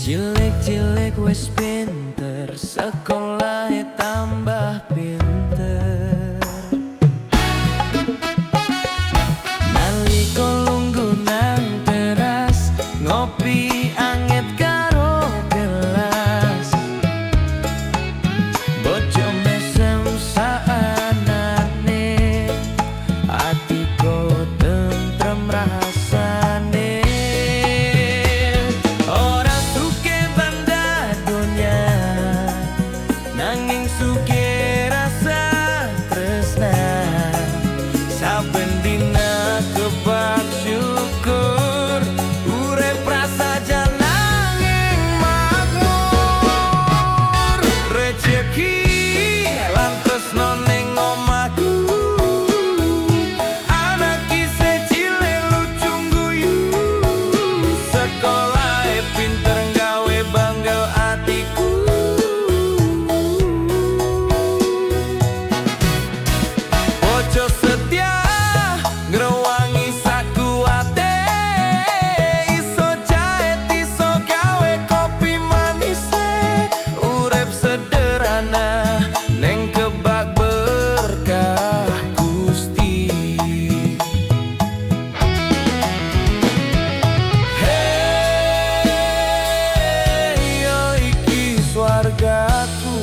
Cilik-cilik wis pinter, sekolahe tambah pinter. Nalika lungguh nang teras, ngopi anget karo gelas. Bojo mesem saanane, atiku tentrem rasane. Nanging suke rasa tresna, saben dina kebak syukur, urip prasaja nanging makmur. Rejeki lan tresno ning omahku, anak isih cilik lucu guyu, sekolahe pinter gawe bangga atiku. Bojo setia ngrewangi sakuwate, iso jahit iso gawe kopi manis. Urip sederhana ning kebak berkah Gusti. Hey, yo iki swargaku,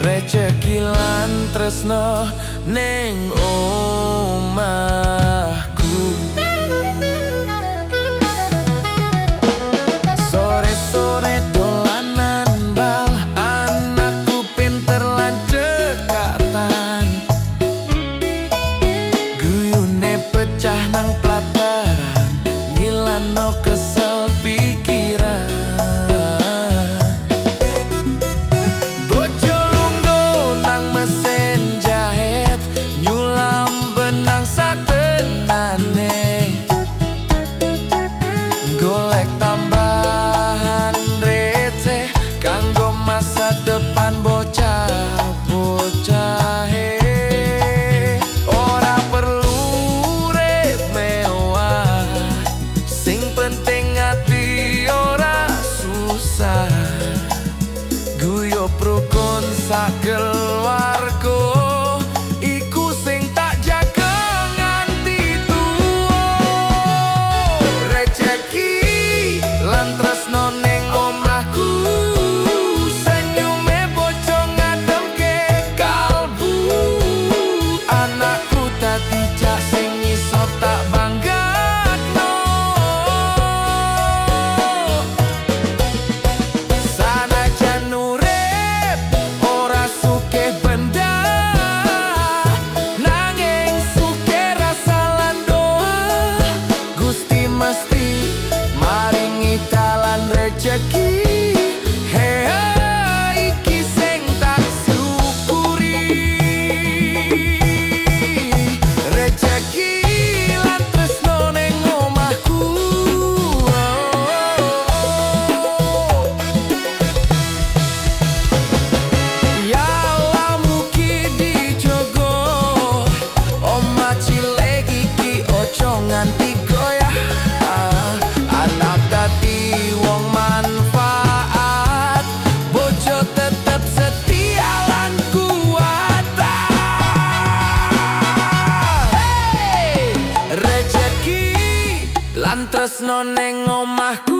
rejeki lan tresno ning omahku. Sore-sore dolanan bal, anakku pinter lan cekatan. Guyune pecah nang plataran, ngilano kesel pikiran. Mesin jahit nyulam benang satenane, golek tambahan receh kanggo masa depan bocah-bocah. Ora perlu urip mewah, sing penting ati ora susah. Guyub rukun sakeluarga, iku sing tak jaga nganti tuwa. Rejeki lan tresno ning omahku, senyume bojo ngademke kalbu. Anakku dadi jak sing iso tak banggakno. Sanajan urip ora sugih benda, nanging sugih rasa lan doa. Gusti mesti maringi dalan rejeki. Hey, iki sing tak syukuri. Rejeki lan tresno ning omahku. Ya Allah mugi dijogo, omah cilik iki ojo nganti goyah. Anak dadi wong manfaat, bojo tetep setia lan kuat. Hey, rejeki lan tresno ning omahku.